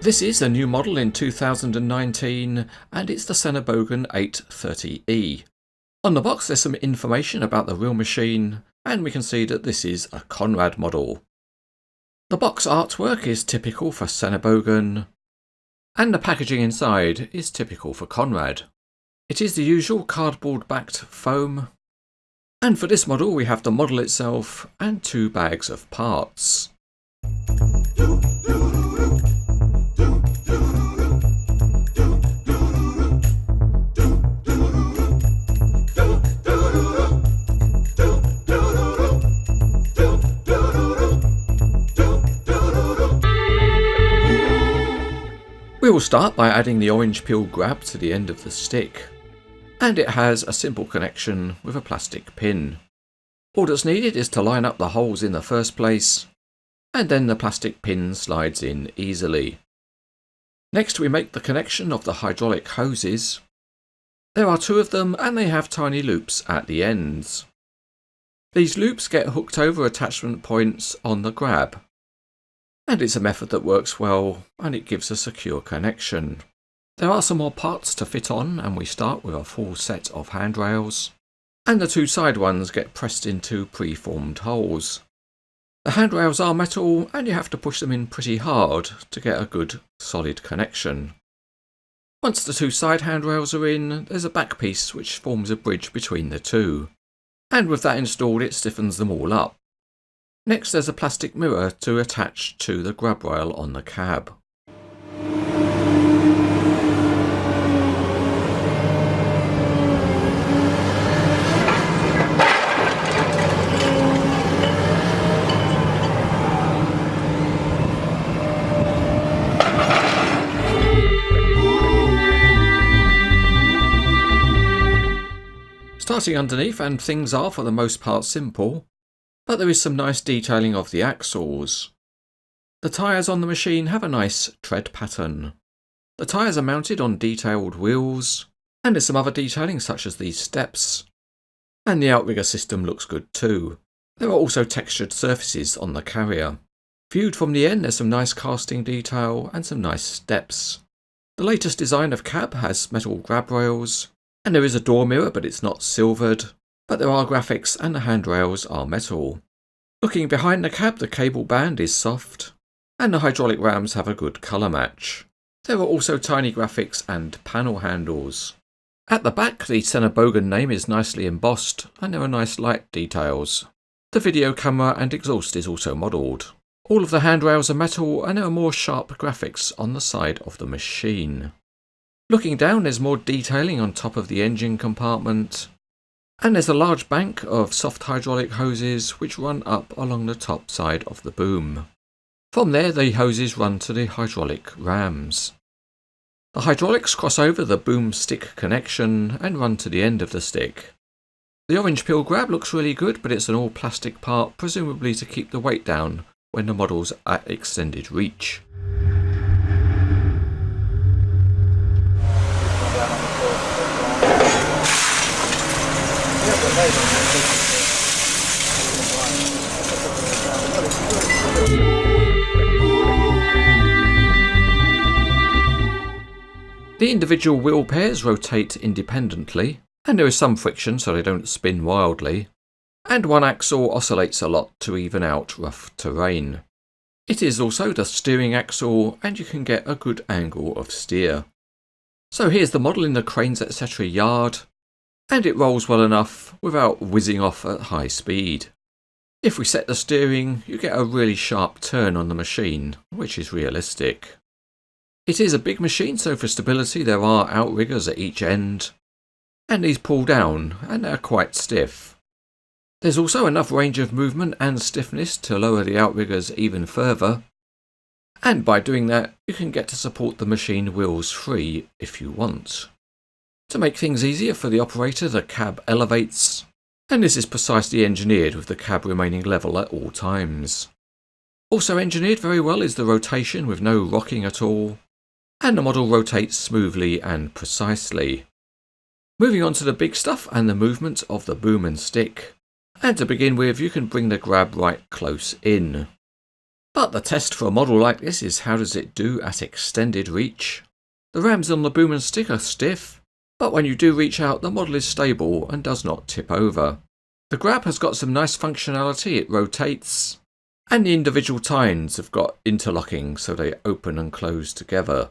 This is a new model in 2019 and it's the Sennebogen 830E. On the box there's some information about the real machine and we can see that this is a Conrad model. The box artwork is typical for Sennebogen and the packaging inside is typical for Conrad. It is the usual cardboard backed foam, and for this model we have the model itself and two bags of parts. We will start by adding the orange peel grab to the end of the stick, and it has a simple connection with a plastic pin. All that's needed is to line up the holes in the first place, and then the plastic pin slides in easily. Next we make the connection of the hydraulic hoses. There are two of them and they have tiny loops at the ends. These loops get hooked over attachment points on the grab, and it's a method that works well and it gives a secure connection. There are some more parts to fit on and we start with a full set of handrails, and the two side ones get pressed into pre-formed holes. The handrails are metal and you have to push them in pretty hard to get a good solid connection. Once the two side handrails are in, there's a back piece which forms a bridge between the two, and with that installed it stiffens them all up. Next there's a plastic mirror to attach to the grab rail on the cab. Starting underneath, and things are for the most part simple, but there is some nice detailing of the axles. The tyres on the machine have a nice tread pattern. The tyres are mounted on detailed wheels, and there's some other detailing such as these steps. And the outrigger system looks good too. There are also textured surfaces on the carrier. Viewed from the end there's some nice casting detail and some nice steps. The latest design of cab has metal grab rails, and there is a door mirror but it's not silvered. But there are graphics and the handrails are metal. Looking behind the cab, the cable band is soft and the hydraulic rams have a good colour match. There are also tiny graphics and panel handles. At the back the Sennebogen name is nicely embossed and there are nice light details. The video camera and exhaust is also modelled. All of the handrails are metal and there are more sharp graphics on the side of the machine. Looking down there's more detailing on top of the engine compartment. And there's a large bank of soft hydraulic hoses which run up along the top side of the boom. From there the hoses run to the hydraulic rams. The hydraulics cross over the boom stick connection and run to the end of the stick. The orange peel grab looks really good, but it's an all plastic part, presumably to keep the weight down when the model's at extended reach. The individual wheel pairs rotate independently, and there is some friction so they don't spin wildly, and one axle oscillates a lot to even out rough terrain. It is also the steering axle and you can get a good angle of steer. So here's the model in the cranes etc. yard, and it rolls well enough without whizzing off at high speed. If we set the steering, you get a really sharp turn on the machine, which is realistic. It is a big machine, so for stability there are outriggers at each end, and these pull down and they're quite stiff. There's also enough range of movement and stiffness to lower the outriggers even further, and by doing that you can get to support the machine wheels free if you want. To make things easier for the operator, the cab elevates, and this is precisely engineered with the cab remaining level at all times. Also engineered very well is the rotation with no rocking at all, and the model rotates smoothly and precisely. Moving on to the big stuff and the movement of the boom and stick. And to begin with, you can bring the grab right close in. But the test for a model like this is how does it do at extended reach. The rams on the boom and stick are stiff, but when you do reach out the model is stable and does not tip over. The grab has got some nice functionality, it rotates, and the individual tines have got interlocking so they open and close together.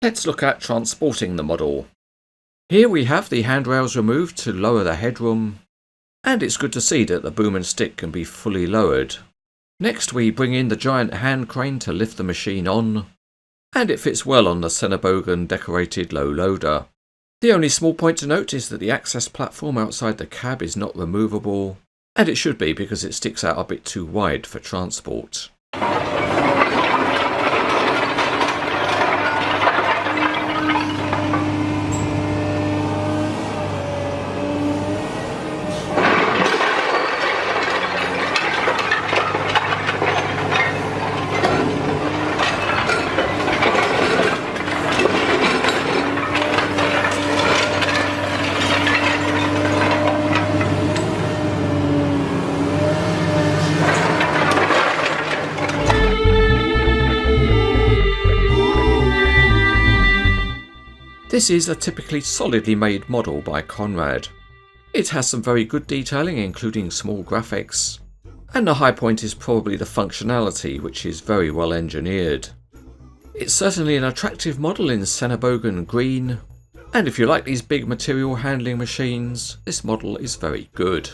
Let's look at transporting the model. Here we have the handrails removed to lower the headroom, and it's good to see that the boom and stick can be fully lowered. Next we bring in the giant hand crane to lift the machine on, and it fits well on the Sennebogen decorated low loader. The only small point to note is that the access platform outside the cab is not removable, and it should be because it sticks out a bit too wide for transport. This is a typically solidly made model by Conrad. It has some very good detailing, including small graphics, and the high point is probably the functionality, which is very well engineered. It's certainly an attractive model in Sennebogen green, and if you like these big material handling machines, this model is very good.